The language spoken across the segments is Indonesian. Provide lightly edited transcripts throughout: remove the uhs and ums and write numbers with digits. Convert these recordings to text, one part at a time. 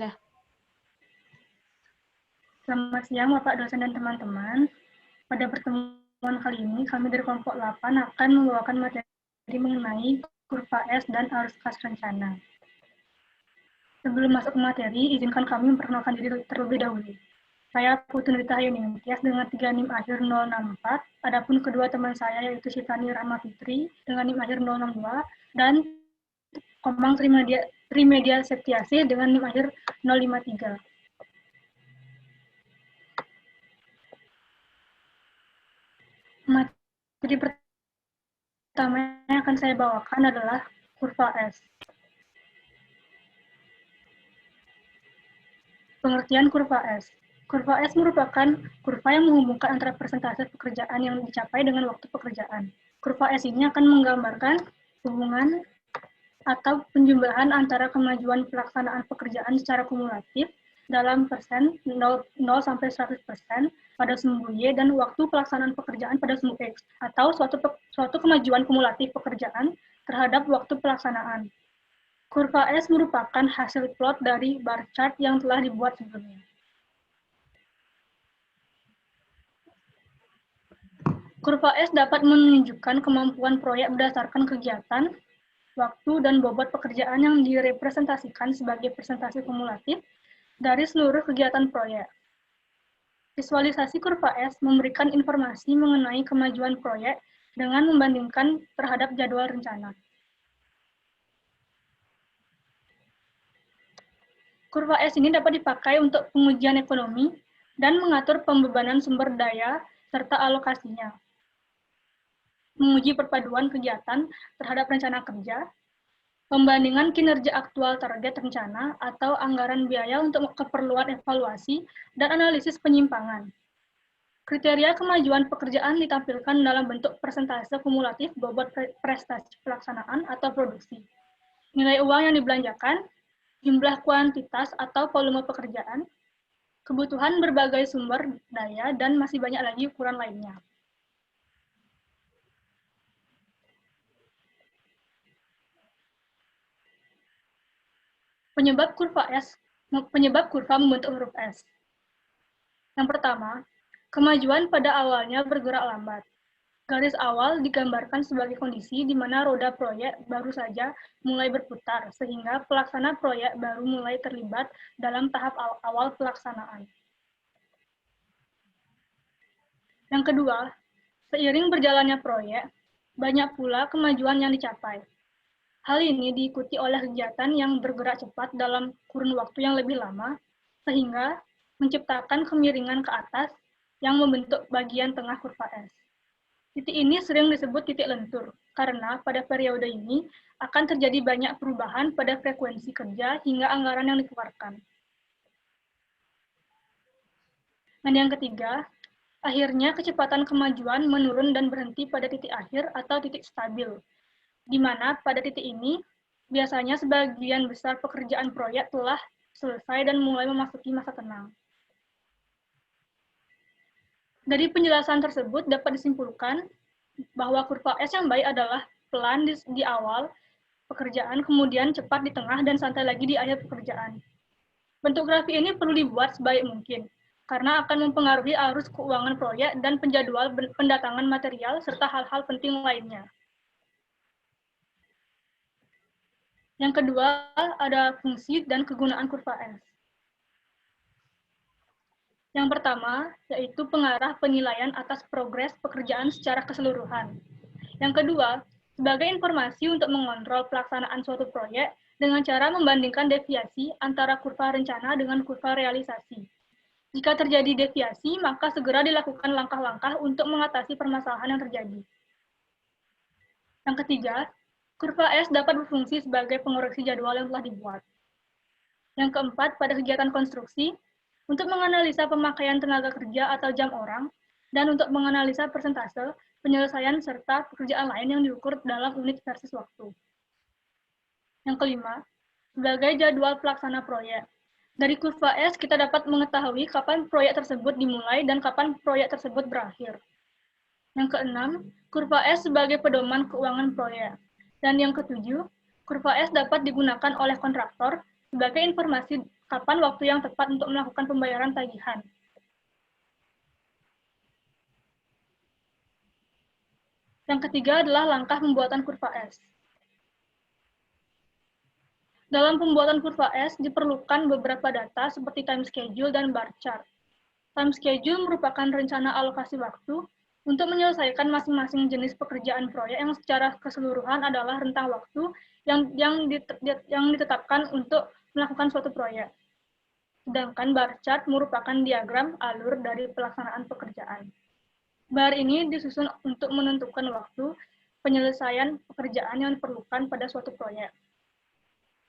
Dah. Selamat siang Bapak dosen dan teman-teman. Pada pertemuan kali ini kami dari kelompok 8 akan membawakan materi mengenai kurva S dan arus kas rencana. Sebelum masuk ke materi, izinkan kami memperkenalkan diri terlebih dahulu. Saya Putri Rita Hayuningstias dengan 3 NIM akhir 064, adapun kedua teman saya yaitu Sitani Rahma Fitri dengan NIM akhir 062 dan Komang Trimedia Septiasih dengan NIM akhir 053. Materi pertama yang akan saya bawakan adalah kurva S. Pengertian kurva S. Kurva S merupakan kurva yang menghubungkan antara persentase pekerjaan yang dicapai dengan waktu pekerjaan. Kurva S ini akan menggambarkan hubungan atau penjumlahan antara kemajuan pelaksanaan pekerjaan secara kumulatif dalam persen 0 sampai 100% pada sumbu Y dan waktu pelaksanaan pekerjaan pada sumbu X, atau suatu kemajuan kumulatif pekerjaan terhadap waktu pelaksanaan. Kurva S merupakan hasil plot dari bar chart yang telah dibuat sebelumnya. Kurva S dapat menunjukkan kemampuan proyek berdasarkan kegiatan, waktu, dan bobot pekerjaan yang direpresentasikan sebagai persentase kumulatif dari seluruh kegiatan proyek. Visualisasi kurva S memberikan informasi mengenai kemajuan proyek dengan membandingkan terhadap jadwal rencana. Kurva S ini dapat dipakai untuk pengujian ekonomi dan mengatur pembebanan sumber daya serta alokasinya. Menguji perpaduan kegiatan terhadap rencana kerja, pembandingan kinerja aktual target rencana atau anggaran biaya untuk keperluan evaluasi dan analisis penyimpangan. Kriteria kemajuan pekerjaan ditampilkan dalam bentuk persentase kumulatif bobot prestasi pelaksanaan atau produksi. Nilai uang yang dibelanjakan, jumlah kuantitas atau volume pekerjaan, kebutuhan berbagai sumber daya, dan masih banyak lagi ukuran lainnya. Penyebab kurva membentuk huruf S. Yang pertama, kemajuan pada awalnya bergerak lambat. Garis awal digambarkan sebagai kondisi di mana roda proyek baru saja mulai berputar, sehingga pelaksana proyek baru mulai terlibat dalam tahap awal pelaksanaan. Yang kedua, seiring berjalannya proyek, banyak pula kemajuan yang dicapai. Hal ini diikuti oleh kegiatan yang bergerak cepat dalam kurun waktu yang lebih lama, sehingga menciptakan kemiringan ke atas yang membentuk bagian tengah kurva S. Titik ini sering disebut titik lentur, karena pada periode ini akan terjadi banyak perubahan pada frekuensi kerja hingga anggaran yang dikeluarkan. Dan yang ketiga, akhirnya kecepatan kemajuan menurun dan berhenti pada titik akhir atau titik stabil, di mana pada titik ini biasanya sebagian besar pekerjaan proyek telah selesai dan mulai memasuki masa tenang. Dari penjelasan tersebut dapat disimpulkan bahwa kurva S yang baik adalah pelan di awal pekerjaan, kemudian cepat di tengah, dan santai lagi di akhir pekerjaan. Bentuk grafik ini perlu dibuat sebaik mungkin, karena akan mempengaruhi arus keuangan proyek dan penjadwal pendatangan material, serta hal-hal penting lainnya. Yang kedua, ada fungsi dan kegunaan kurva S. Yang pertama, yaitu pengarah penilaian atas progres pekerjaan secara keseluruhan. Yang kedua, sebagai informasi untuk mengontrol pelaksanaan suatu proyek dengan cara membandingkan deviasi antara kurva rencana dengan kurva realisasi. Jika terjadi deviasi, maka segera dilakukan langkah-langkah untuk mengatasi permasalahan yang terjadi. Yang ketiga, kurva S dapat berfungsi sebagai pengoreksi jadwal yang telah dibuat. Yang keempat, pada kegiatan konstruksi, untuk menganalisa pemakaian tenaga kerja atau jam orang, dan untuk menganalisa persentase penyelesaian serta pekerjaan lain yang diukur dalam unit versus waktu. Yang kelima, sebagai jadwal pelaksana proyek. Dari kurva S, kita dapat mengetahui kapan proyek tersebut dimulai dan kapan proyek tersebut berakhir. Yang keenam, kurva S sebagai pedoman keuangan proyek. Dan yang ketujuh, kurva S dapat digunakan oleh kontraktor sebagai informasi kapan waktu yang tepat untuk melakukan pembayaran tagihan. Yang ketiga adalah langkah pembuatan kurva S. Dalam pembuatan kurva S diperlukan beberapa data seperti time schedule dan bar chart. Time schedule merupakan rencana alokasi waktu untuk menyelesaikan masing-masing jenis pekerjaan proyek yang secara keseluruhan adalah rentang waktu yang ditetapkan untuk melakukan suatu proyek. Sedangkan bar chart merupakan diagram alur dari pelaksanaan pekerjaan. Bar ini disusun untuk menentukan waktu penyelesaian pekerjaan yang diperlukan pada suatu proyek.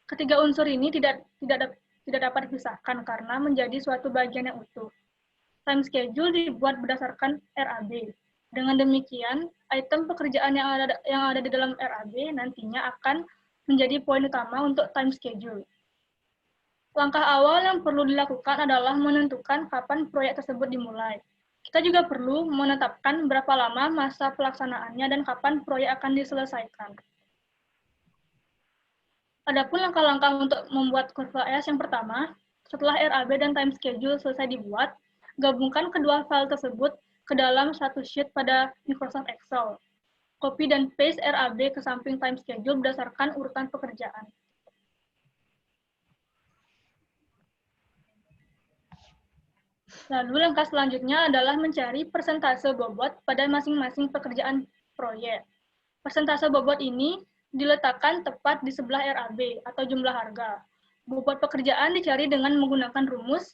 Ketiga unsur ini tidak dapat dipisahkan karena menjadi suatu bagian yang utuh. Time schedule dibuat berdasarkan RAB. Dengan demikian, item pekerjaan yang ada di dalam RAB nantinya akan menjadi poin utama untuk time schedule. Langkah awal yang perlu dilakukan adalah menentukan kapan proyek tersebut dimulai. Kita juga perlu menetapkan berapa lama masa pelaksanaannya dan kapan proyek akan diselesaikan. Adapun langkah-langkah untuk membuat kurva S yang pertama, setelah RAB dan time schedule selesai dibuat, gabungkan kedua file tersebut ke dalam satu sheet pada Microsoft Excel. Copy dan paste RAB ke samping time schedule berdasarkan urutan pekerjaan. Lalu langkah selanjutnya adalah mencari persentase bobot pada masing-masing pekerjaan proyek. Persentase bobot ini diletakkan tepat di sebelah RAB atau jumlah harga. Bobot pekerjaan dicari dengan menggunakan rumus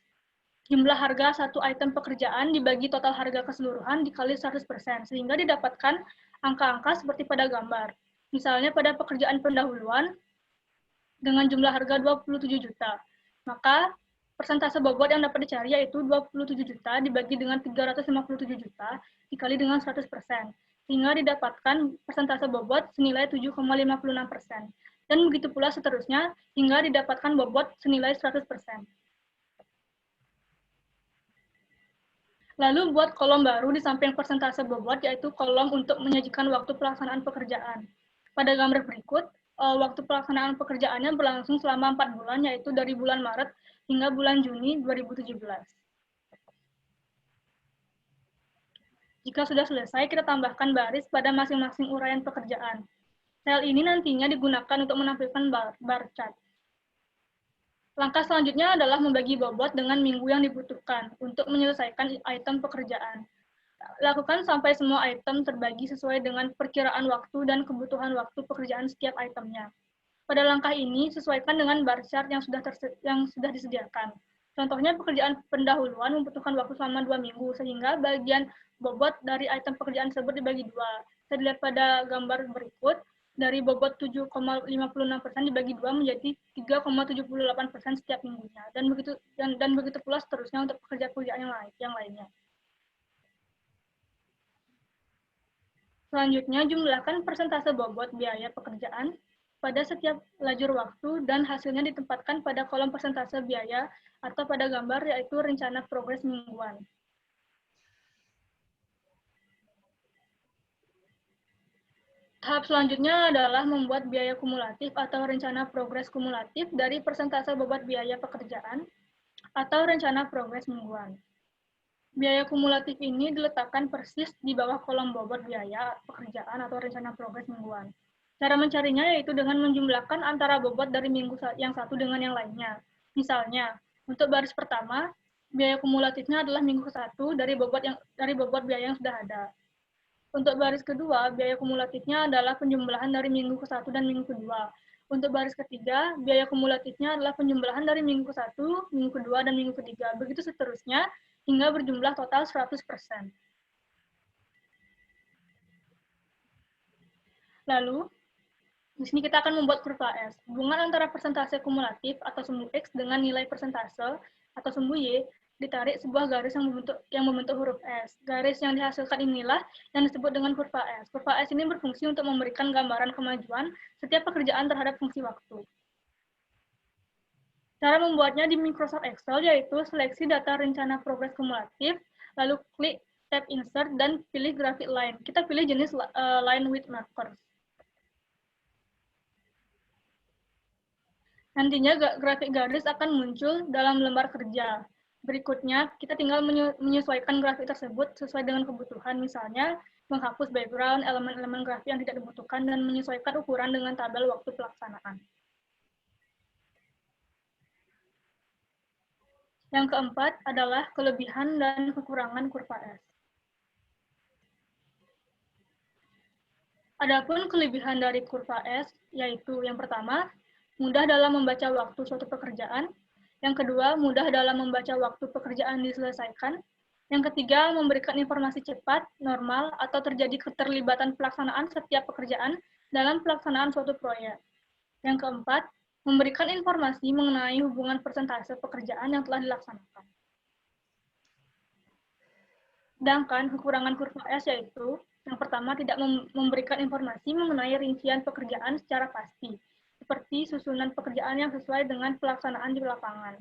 jumlah harga satu item pekerjaan dibagi total harga keseluruhan dikali 100%, sehingga didapatkan angka-angka seperti pada gambar. Misalnya pada pekerjaan pendahuluan dengan jumlah harga 27 juta, maka persentase bobot yang dapat dicari yaitu 27 juta dibagi dengan 357 juta dikali dengan 100%, sehingga didapatkan persentase bobot senilai 7,56%. Dan begitu pula seterusnya hingga didapatkan bobot senilai 100%. Lalu buat kolom baru di samping persentase bobot, yaitu kolom untuk menyajikan waktu pelaksanaan pekerjaan. Pada gambar berikut, waktu pelaksanaan pekerjaannya berlangsung selama 4 bulan, yaitu dari bulan Maret hingga bulan Juni 2017. Jika sudah selesai, kita tambahkan baris pada masing-masing uraian pekerjaan. Sel ini nantinya digunakan untuk menampilkan bar chart. Langkah selanjutnya adalah membagi bobot dengan minggu yang dibutuhkan untuk menyelesaikan item pekerjaan. Lakukan sampai semua item terbagi sesuai dengan perkiraan waktu dan kebutuhan waktu pekerjaan setiap itemnya. Pada langkah ini, sesuaikan dengan bar chart yang sudah disediakan. Contohnya, pekerjaan pendahuluan membutuhkan waktu selama 2 minggu, sehingga bagian bobot dari item pekerjaan tersebut dibagi 2. Kita lihat pada gambar berikut, dari bobot 7,56% dibagi 2 menjadi 3,78% setiap minggunya. Dan begitu pula seterusnya untuk pekerjaan yang lainnya. Selanjutnya, jumlahkan persentase bobot biaya pekerjaan pada setiap lajur waktu dan hasilnya ditempatkan pada kolom persentase biaya atau pada gambar yaitu rencana progres mingguan. Tahap selanjutnya adalah membuat biaya kumulatif atau rencana progres kumulatif dari persentase bobot biaya pekerjaan atau rencana progres mingguan. Biaya kumulatif ini diletakkan persis di bawah kolom bobot biaya pekerjaan atau rencana progres mingguan. Cara mencarinya yaitu dengan menjumlahkan antara bobot dari minggu yang satu dengan yang lainnya. Misalnya, untuk baris pertama, biaya kumulatifnya adalah minggu ke-1 dari bobot biaya yang sudah ada. Untuk baris kedua, biaya kumulatifnya adalah penjumlahan dari minggu ke-1 dan minggu kedua. Untuk baris ketiga, biaya kumulatifnya adalah penjumlahan dari minggu ke-1, minggu kedua, dan minggu ketiga. Begitu seterusnya, hingga berjumlah total 100%. Lalu, di sini kita akan membuat kurva S. Hubungan antara persentase kumulatif atau sumbu X dengan nilai persentase atau sumbu Y ditarik sebuah garis yang membentuk huruf S. Garis yang dihasilkan inilah yang disebut dengan kurva S. Kurva S ini berfungsi untuk memberikan gambaran kemajuan setiap pekerjaan terhadap fungsi waktu. Cara membuatnya di Microsoft Excel yaitu seleksi data rencana progres kumulatif, lalu klik tab Insert dan pilih graphic line. Kita pilih jenis line with markers. Nantinya grafik garis akan muncul dalam lembar kerja. Berikutnya, kita tinggal menyesuaikan grafik tersebut sesuai dengan kebutuhan, misalnya menghapus background, elemen-elemen grafik yang tidak dibutuhkan, dan menyesuaikan ukuran dengan tabel waktu pelaksanaan. Yang keempat adalah kelebihan dan kekurangan kurva S. Adapun kelebihan dari kurva S, yaitu yang pertama, mudah dalam membaca waktu suatu pekerjaan. Yang kedua, mudah dalam membaca waktu pekerjaan diselesaikan. Yang ketiga, memberikan informasi cepat, normal, atau terjadi keterlibatan pelaksanaan setiap pekerjaan dalam pelaksanaan suatu proyek. Yang keempat, memberikan informasi mengenai hubungan persentase pekerjaan yang telah dilaksanakan. Sedangkan kekurangan kurva S yaitu yang pertama, tidak memberikan informasi mengenai rincian pekerjaan secara pasti, seperti susunan pekerjaan yang sesuai dengan pelaksanaan di lapangan.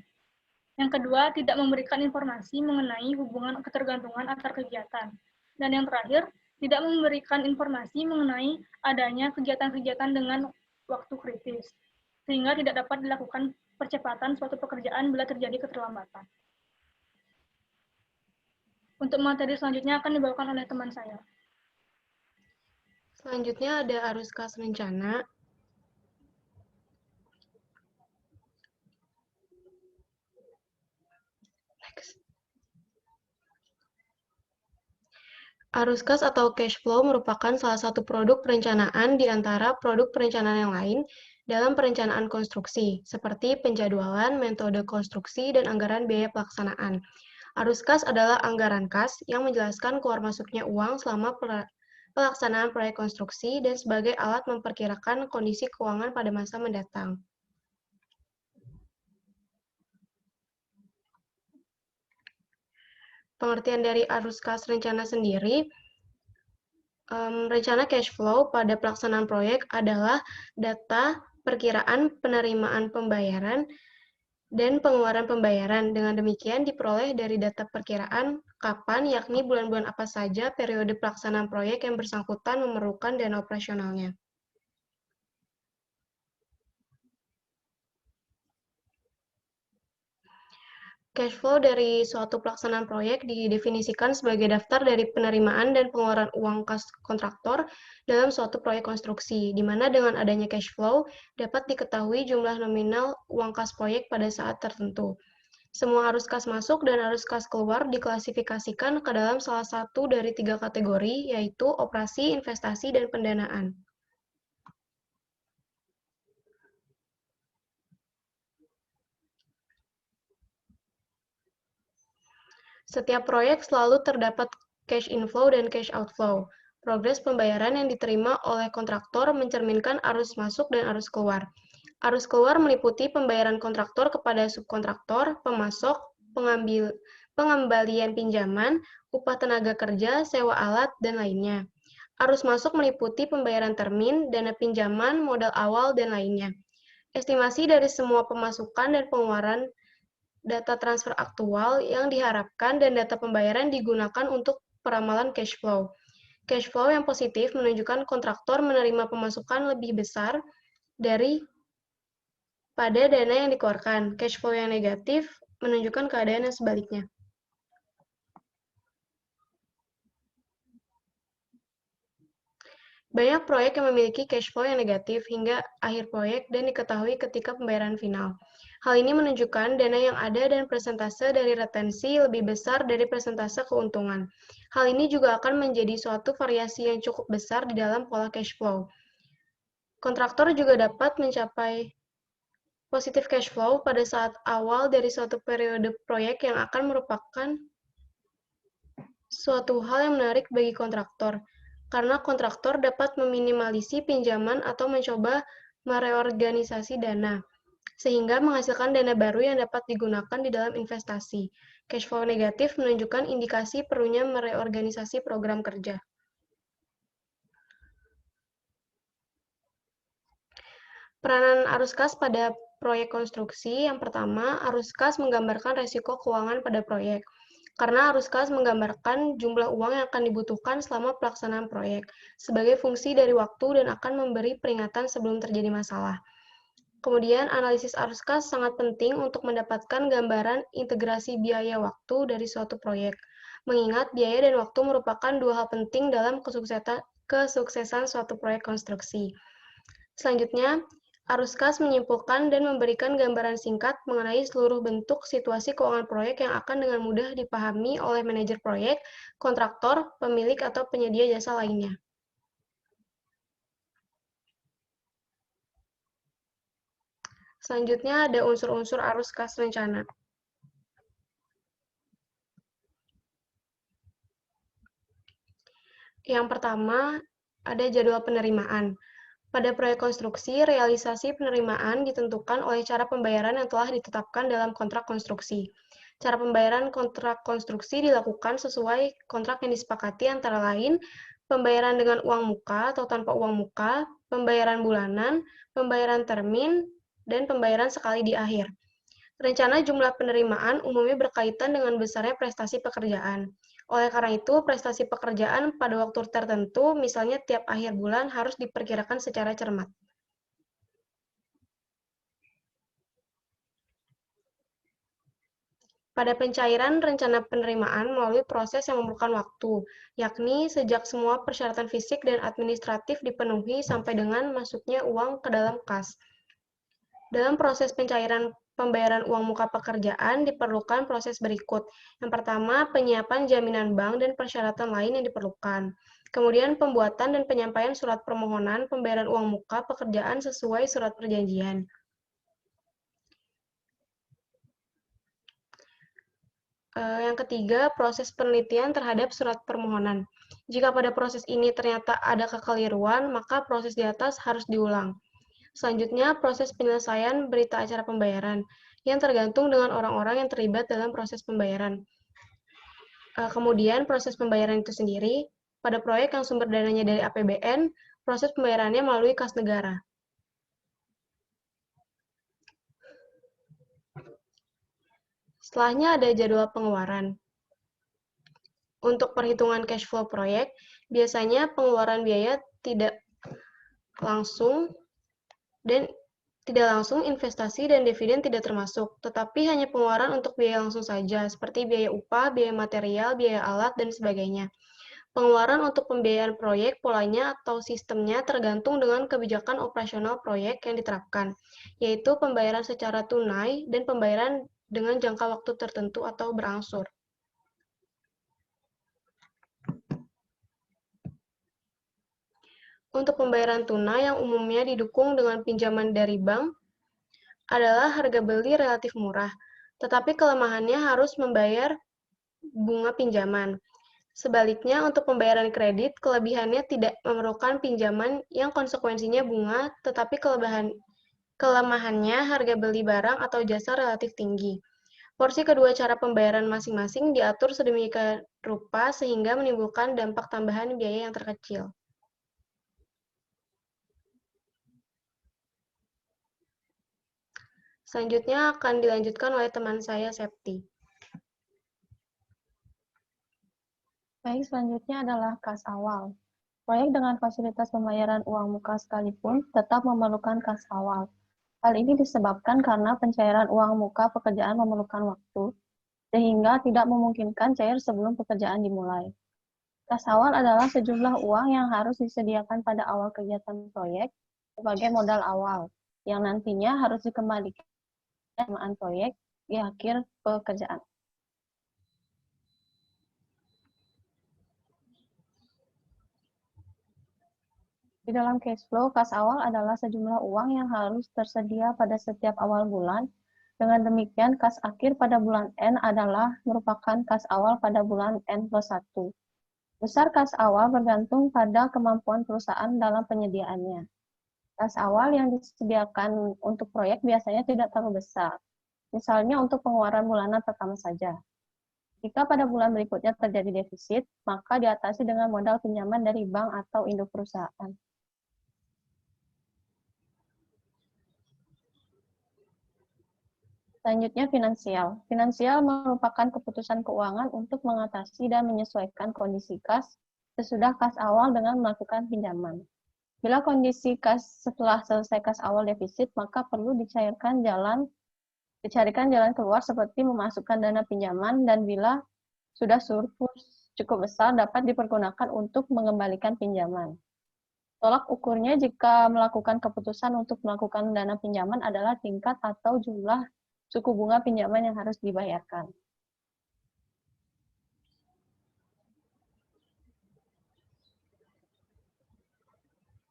Yang kedua, tidak memberikan informasi mengenai hubungan ketergantungan antar kegiatan. Dan yang terakhir, tidak memberikan informasi mengenai adanya kegiatan-kegiatan dengan waktu kritis, sehingga tidak dapat dilakukan percepatan suatu pekerjaan bila terjadi keterlambatan. Untuk materi selanjutnya akan dibawakan oleh teman saya. Selanjutnya ada arus kas rencana. Arus kas atau cash flow merupakan salah satu produk perencanaan di antara produk perencanaan yang lain dalam perencanaan konstruksi, seperti penjadwalan, metode konstruksi, dan anggaran biaya pelaksanaan. Arus kas adalah anggaran kas yang menjelaskan keluar masuknya uang selama pelaksanaan proyek konstruksi dan sebagai alat memperkirakan kondisi keuangan pada masa mendatang. Pengertian dari arus kas rencana sendiri, rencana cash flow pada pelaksanaan proyek adalah data perkiraan penerimaan pembayaran dan pengeluaran pembayaran. Dengan demikian diperoleh dari data perkiraan kapan, yakni bulan-bulan apa saja periode pelaksanaan proyek yang bersangkutan memerlukan dana operasionalnya. Cash flow dari suatu pelaksanaan proyek didefinisikan sebagai daftar dari penerimaan dan pengeluaran uang kas kontraktor dalam suatu proyek konstruksi, di mana dengan adanya cash flow dapat diketahui jumlah nominal uang kas proyek pada saat tertentu. Semua arus kas masuk dan arus kas keluar diklasifikasikan ke dalam salah satu dari 3 kategori, yaitu operasi, investasi, dan pendanaan. Setiap proyek selalu terdapat cash inflow dan cash outflow. Progres pembayaran yang diterima oleh kontraktor mencerminkan arus masuk dan arus keluar. Arus keluar meliputi pembayaran kontraktor kepada subkontraktor, pemasok, pengembalian pinjaman, upah tenaga kerja, sewa alat, dan lainnya. Arus masuk meliputi pembayaran termin, dana pinjaman, modal awal, dan lainnya. Estimasi dari semua pemasukan dan pengeluaran, data transfer aktual yang diharapkan, dan data pembayaran digunakan untuk peramalan cash flow. Cash flow yang positif menunjukkan kontraktor menerima pemasukan lebih besar dari pada dana yang dikeluarkan. Cash flow yang negatif menunjukkan keadaan yang sebaliknya. Banyak proyek yang memiliki cash flow yang negatif hingga akhir proyek dan diketahui ketika pembayaran final. Hal ini menunjukkan dana yang ada dan persentase dari retensi lebih besar dari persentase keuntungan. Hal ini juga akan menjadi suatu variasi yang cukup besar di dalam pola cash flow. Kontraktor juga dapat mencapai positif cash flow pada saat awal dari suatu periode proyek yang akan merupakan suatu hal yang menarik bagi kontraktor, karena kontraktor dapat meminimalisi pinjaman atau mencoba mereorganisasi dana, sehingga menghasilkan dana baru yang dapat digunakan di dalam investasi. Cash flow negatif menunjukkan indikasi perlunya mereorganisasi program kerja. Peranan arus kas pada proyek konstruksi. Yang pertama, arus kas menggambarkan resiko keuangan pada proyek. Karena arus kas menggambarkan jumlah uang yang akan dibutuhkan selama pelaksanaan proyek, sebagai fungsi dari waktu dan akan memberi peringatan sebelum terjadi masalah. Kemudian, analisis arus kas sangat penting untuk mendapatkan gambaran integrasi biaya waktu dari suatu proyek, mengingat biaya dan waktu merupakan dua hal penting dalam kesuksesan suatu proyek konstruksi. Selanjutnya, arus kas menyimpulkan dan memberikan gambaran singkat mengenai seluruh bentuk situasi keuangan proyek yang akan dengan mudah dipahami oleh manajer proyek, kontraktor, pemilik, atau penyedia jasa lainnya. Selanjutnya ada unsur-unsur arus kas rencana. Yang pertama, ada jadwal penerimaan. Pada proyek konstruksi, realisasi penerimaan ditentukan oleh cara pembayaran yang telah ditetapkan dalam kontrak konstruksi. Cara pembayaran kontrak konstruksi dilakukan sesuai kontrak yang disepakati antara lain pembayaran dengan uang muka atau tanpa uang muka, pembayaran bulanan, pembayaran termin, dan pembayaran sekali di akhir. Rencana jumlah penerimaan umumnya berkaitan dengan besarnya prestasi pekerjaan. Oleh karena itu, prestasi pekerjaan pada waktu tertentu, misalnya tiap akhir bulan, harus diperkirakan secara cermat. Pada pencairan rencana penerimaan melalui proses yang memerlukan waktu, yakni sejak semua persyaratan fisik dan administratif dipenuhi sampai dengan masuknya uang ke dalam kas. Dalam proses pencairan pembayaran uang muka pekerjaan diperlukan proses berikut. Yang pertama, penyiapan jaminan bank dan persyaratan lain yang diperlukan. Kemudian, pembuatan dan penyampaian surat permohonan pembayaran uang muka pekerjaan sesuai surat perjanjian. Yang ketiga, proses penelitian terhadap surat permohonan. Jika pada proses ini ternyata ada kekeliruan, maka proses di atas harus diulang. Selanjutnya, proses penyelesaian berita acara pembayaran, yang tergantung dengan orang-orang yang terlibat dalam proses pembayaran. Kemudian, proses pembayaran itu sendiri, pada proyek yang sumber dananya dari APBN, proses pembayarannya melalui kas negara. Setelahnya ada jadwal pengeluaran. Untuk perhitungan cash flow proyek, biasanya pengeluaran biaya tidak langsung investasi dan dividen tidak termasuk, tetapi hanya pengeluaran untuk biaya langsung saja, seperti biaya upah, biaya material, biaya alat, dan sebagainya. Pengeluaran untuk pembiayaan proyek polanya atau sistemnya tergantung dengan kebijakan operasional proyek yang diterapkan, yaitu pembayaran secara tunai dan pembayaran dengan jangka waktu tertentu atau berangsur. Untuk pembayaran tunai yang umumnya didukung dengan pinjaman dari bank adalah harga beli relatif murah, tetapi kelemahannya harus membayar bunga pinjaman. Sebaliknya, untuk pembayaran kredit, kelebihannya tidak memerlukan pinjaman yang konsekuensinya bunga, tetapi kelemahannya harga beli barang atau jasa relatif tinggi. Porsi kedua cara pembayaran masing-masing diatur sedemikian rupa sehingga menimbulkan dampak tambahan biaya yang terkecil. Selanjutnya akan dilanjutkan oleh teman saya, Septi. Baik, selanjutnya adalah kas awal. Proyek dengan fasilitas pembayaran uang muka sekalipun tetap memerlukan kas awal. Hal ini disebabkan karena pencairan uang muka pekerjaan memerlukan waktu, sehingga tidak memungkinkan cair sebelum pekerjaan dimulai. Kas awal adalah sejumlah uang yang harus disediakan pada awal kegiatan proyek sebagai modal awal, yang nantinya harus dikembalikan penerimaan proyek di akhir pekerjaan. Di dalam cash flow, kas awal adalah sejumlah uang yang harus tersedia pada setiap awal bulan. Dengan demikian, kas akhir pada bulan N adalah merupakan kas awal pada bulan N+1. Besar kas awal bergantung pada kemampuan perusahaan dalam penyediaannya. Kas awal yang disediakan untuk proyek biasanya tidak terlalu besar. Misalnya untuk pengeluaran bulanan pertama saja. Jika pada bulan berikutnya terjadi defisit, maka diatasi dengan modal pinjaman dari bank atau induk perusahaan. Selanjutnya, finansial. Finansial merupakan keputusan keuangan untuk mengatasi dan menyesuaikan kondisi kas sesudah kas awal dengan melakukan pinjaman. Bila kondisi kas setelah selesai kas awal defisit, maka perlu dicarikan jalan keluar seperti memasukkan dana pinjaman, dan bila sudah surplus cukup besar dapat dipergunakan untuk mengembalikan pinjaman. Tolak ukurnya jika melakukan keputusan untuk melakukan dana pinjaman adalah tingkat atau jumlah suku bunga pinjaman yang harus dibayarkan.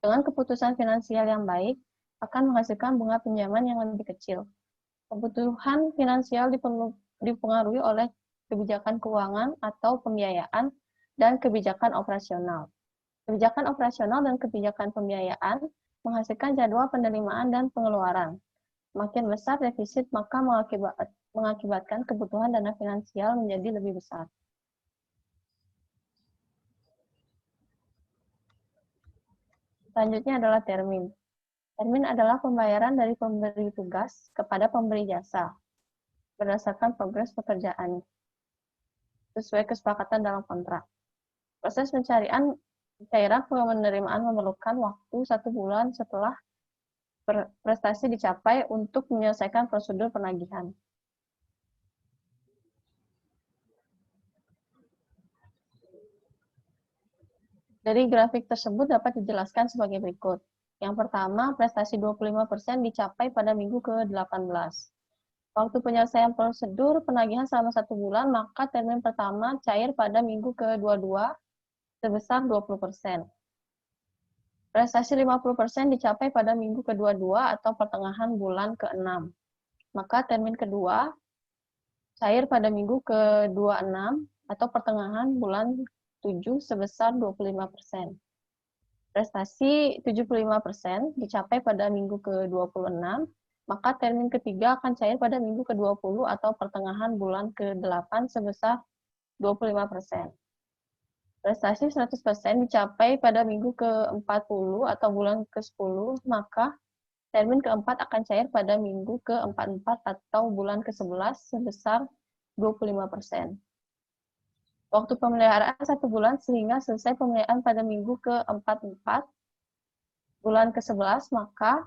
Dengan keputusan finansial yang baik, akan menghasilkan bunga pinjaman yang lebih kecil. Kebutuhan finansial dipengaruhi oleh kebijakan keuangan atau pembiayaan dan kebijakan operasional. Kebijakan operasional dan kebijakan pembiayaan menghasilkan jadwal penerimaan dan pengeluaran. Makin besar defisit, maka mengakibatkan kebutuhan dana finansial menjadi lebih besar. Selanjutnya adalah termin. Termin adalah pembayaran dari pemberi tugas kepada pemberi jasa berdasarkan progres pekerjaan sesuai kesepakatan dalam kontrak. Proses cairan penerimaan memerlukan waktu 1 bulan setelah prestasi dicapai untuk menyelesaikan prosedur penagihan. Dari grafik tersebut dapat dijelaskan sebagai berikut. Yang pertama, prestasi 25% dicapai pada minggu ke-18. Waktu penyelesaian prosedur penagihan selama 1 bulan, maka termin pertama cair pada minggu ke-22 sebesar 20%. Prestasi 50% dicapai pada minggu ke-22 atau pertengahan bulan ke-6. Maka termin kedua cair pada minggu ke-26 atau pertengahan bulan 7 sebesar 25%. Prestasi 75% dicapai pada minggu ke-26, maka termin ketiga akan cair pada minggu ke-20 atau pertengahan bulan ke-8 sebesar 25%. Prestasi 100% dicapai pada minggu ke-40 atau bulan ke-10, maka termin keempat akan cair pada minggu ke-44 atau bulan ke-11 sebesar 25%. Waktu pemeliharaan 1 bulan sehingga selesai pemeliharaan pada minggu ke-44, bulan ke-11, maka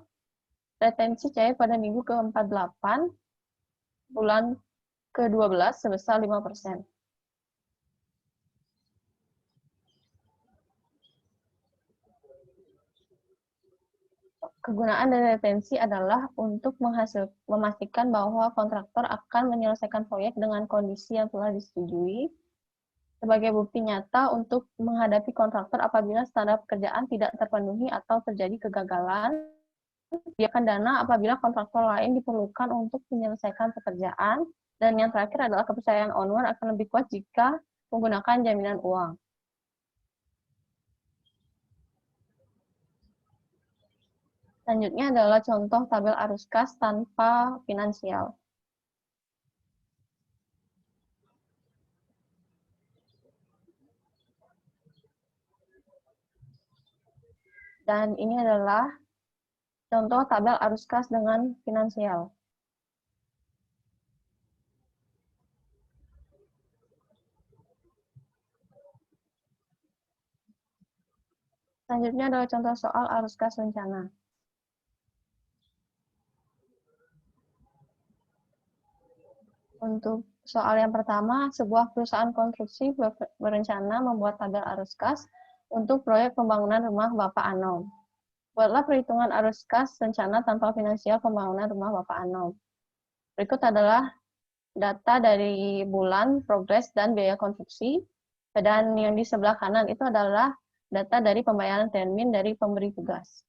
retensi cair pada minggu ke-48, bulan ke-12 sebesar 5%. Kegunaan dari retensi adalah untuk memastikan bahwa kontraktor akan menyelesaikan proyek dengan kondisi yang telah disetujui, sebagai bukti nyata untuk menghadapi kontraktor apabila standar pekerjaan tidak terpenuhi atau terjadi kegagalan, sediakan dana apabila kontraktor lain diperlukan untuk menyelesaikan pekerjaan, dan yang terakhir adalah kepercayaan owner akan lebih kuat jika menggunakan jaminan uang. Selanjutnya adalah contoh tabel arus kas tanpa finansial. Dan ini adalah contoh tabel arus kas dengan finansial. Selanjutnya adalah contoh soal arus kas rencana. Untuk soal yang pertama, sebuah perusahaan konstruksi berencana membuat tabel arus kas untuk proyek pembangunan rumah Bapak Anom. Buatlah perhitungan arus kas rencana tanpa finansial pembangunan rumah Bapak Anom. Berikut adalah data dari bulan, progres, dan biaya konstruksi. Dan yang di sebelah kanan itu adalah data dari pembayaran termin dari pemberi tugas.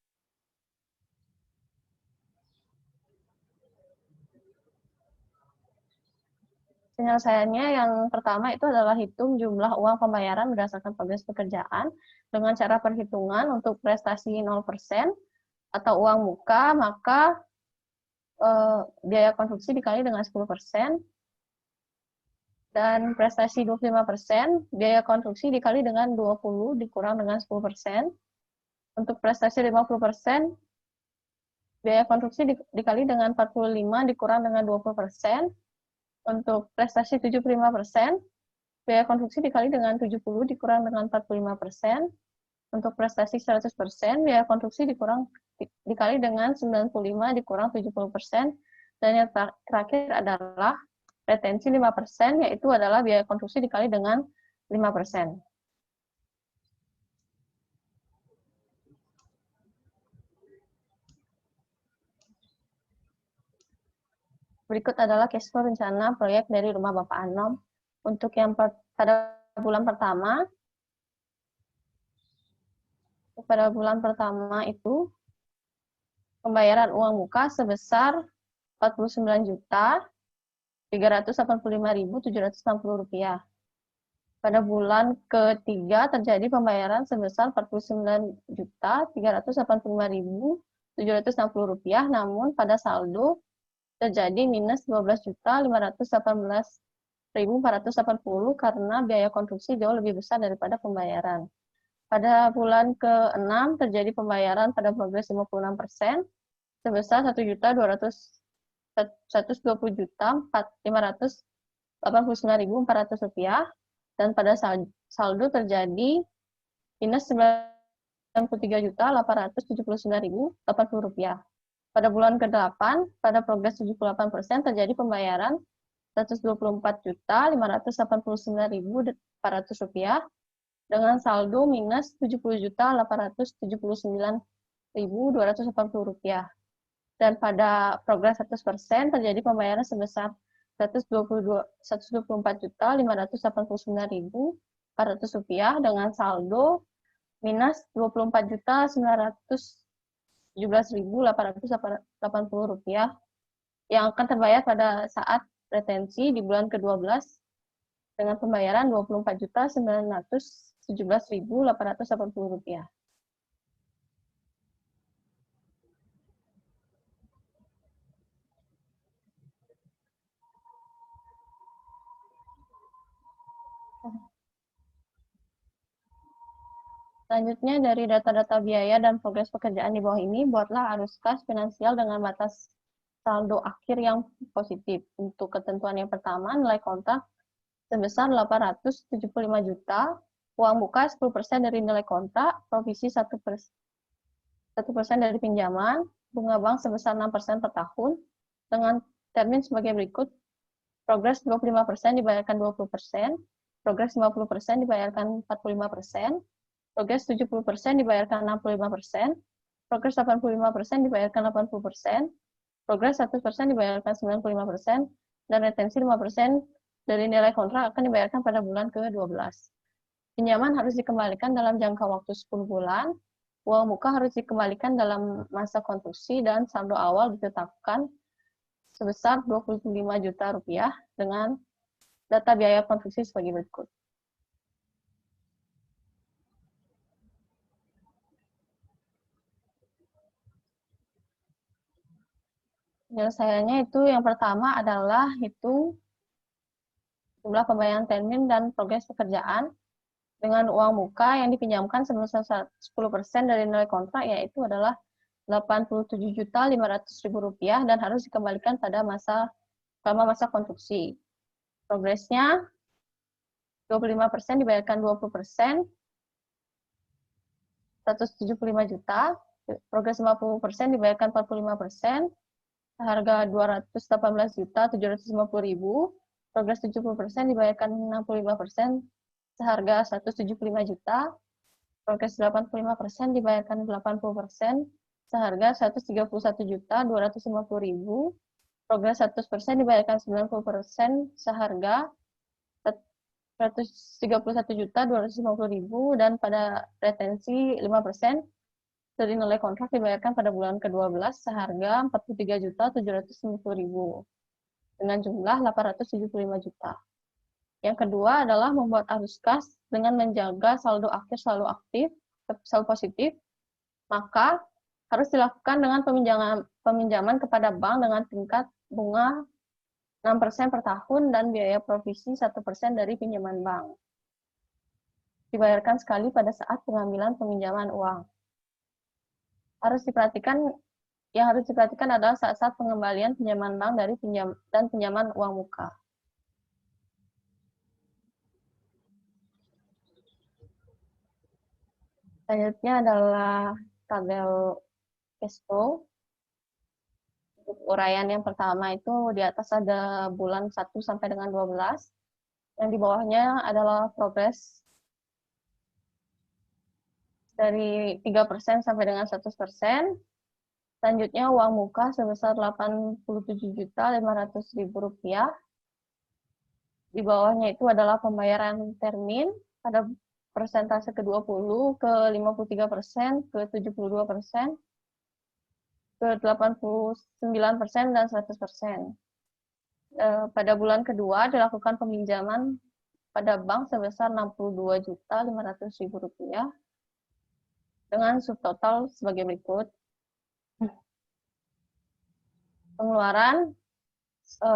Penyelesaiannya yang pertama itu adalah hitung jumlah uang pembayaran berdasarkan progres pekerjaan dengan cara perhitungan untuk prestasi 0% atau uang muka, maka biaya konstruksi dikali dengan 10%, dan prestasi 25%, biaya konstruksi dikali dengan 20 dikurang dengan 10%. Untuk prestasi 50%, biaya konstruksi dikali dengan 45 dikurang dengan 20%. Untuk prestasi 75%, biaya konstruksi dikali dengan 70 dikurang dengan 45%. Untuk prestasi 100%, biaya konstruksi dikali dengan 95 dikurang 70%, dan yang terakhir adalah retensi 5%, yaitu adalah biaya konstruksi dikali dengan 5%. Berikut adalah cash flow rencana proyek dari rumah Bapak Anom. Untuk yang pada bulan pertama itu pembayaran uang muka sebesar Rp49.385.760. Pada bulan ketiga terjadi pembayaran sebesar Rp49.385.760, namun pada saldo terjadi minus Rp12.518.480 karena biaya konstruksi jauh lebih besar daripada pembayaran. Pada bulan ke-6 terjadi pembayaran pada progres 56% sebesar Rp1.220.589.400, dan pada saldo terjadi minus Rp93.879.080. Pada bulan ke-8, pada progres 78% terjadi pembayaran Rp124.589.400 dengan saldo minus Rp70.879.280. Dan pada progres 100% terjadi pembayaran sebesar Rp124.589.400 dengan saldo minus Rp24.917.880 yang akan terbayar pada saat retensi di bulan ke-12 dengan pembayaran Rp24.917.880. Selanjutnya, dari data-data biaya dan progres pekerjaan di bawah ini, buatlah arus kas finansial dengan batas saldo akhir yang positif. Untuk ketentuan yang pertama, nilai kontrak sebesar Rp875 juta, uang muka 10% dari nilai kontrak, provisi 1% dari pinjaman, bunga bank sebesar 6% per tahun, dengan termin sebagai berikut: progres 25% dibayarkan 20%, progres 50% dibayarkan 45%, progres 70% dibayarkan 65%, progres 85% dibayarkan 80%, progres 100% dibayarkan 95%, dan retensi 5% dari nilai kontrak akan dibayarkan pada bulan ke-12. Pinjaman harus dikembalikan dalam jangka waktu 10 bulan, uang muka harus dikembalikan dalam masa konstruksi, dan saldo awal ditetapkan sebesar Rp25 juta dengan data biaya konstruksi sebagai berikut. Penyelesaiannya itu yang pertama adalah hitung jumlah pembayaran termin dan progres pekerjaan dengan uang muka yang dipinjamkan sebesar 10% dari nilai kontrak, yaitu adalah Rp87.500.000 dan harus dikembalikan pada selama masa konstruksi. Progresnya 25% dibayarkan 20%, Rp175 juta, progres 50% dibayarkan 45%, seharga Rp218.750.000, progres 70% dibayarkan 65%, seharga Rp175 juta, progres 85% dibayarkan 80%, seharga Rp131.250.000, progres 100% dibayarkan 90%, seharga Rp131.250.000, dan pada retensi 5% dari nilai kontrak dibayarkan pada bulan ke-12 seharga Rp43.750.000 dengan jumlah Rp875 juta. Yang kedua adalah membuat arus kas dengan menjaga saldo akhir selalu positif, maka harus dilakukan dengan peminjaman kepada bank dengan tingkat bunga 6% per tahun dan biaya provisi 1% dari pinjaman bank. Dibayarkan sekali pada saat pengambilan peminjaman uang. Yang harus diperhatikan adalah saat-saat pengembalian pinjaman bank dan pinjaman uang muka. Selanjutnya adalah tabel cash flow. Untuk uraian yang pertama itu di atas ada bulan 1 sampai dengan 12. Yang di bawahnya adalah progres dari 3% sampai dengan 100%. Selanjutnya uang muka sebesar Rp87.500.000. Di bawahnya itu adalah pembayaran termin pada persentase ke-20, ke 53%, ke 72%, ke 89%, dan 100%. Pada bulan kedua dilakukan peminjaman pada bank sebesar Rp62.500.000 dengan subtotal sebagai berikut. Pengeluaran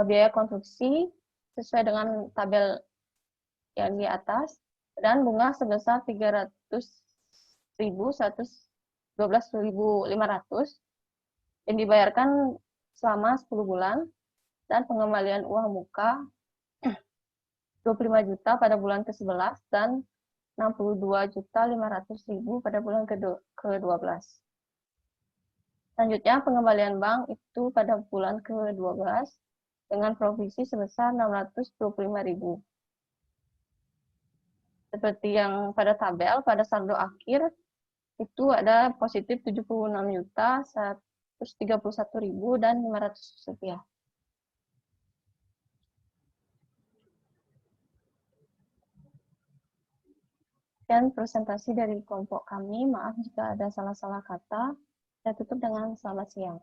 biaya konstruksi sesuai dengan tabel yang di atas, dan bunga sebesar Rp300.112.500 yang dibayarkan selama 10 bulan, dan pengembalian uang muka 25 juta pada bulan ke-11 dan 62.500.000 pada bulan ke-12. Selanjutnya pengembalian bank itu pada bulan ke-12 dengan provisi sebesar 625.000. Seperti yang pada tabel, pada saldo akhir itu ada positif 76.131.500 rupiah. Dan presentasi dari kelompok kami, maaf jika ada salah-salah kata. Saya tutup dengan selamat siang.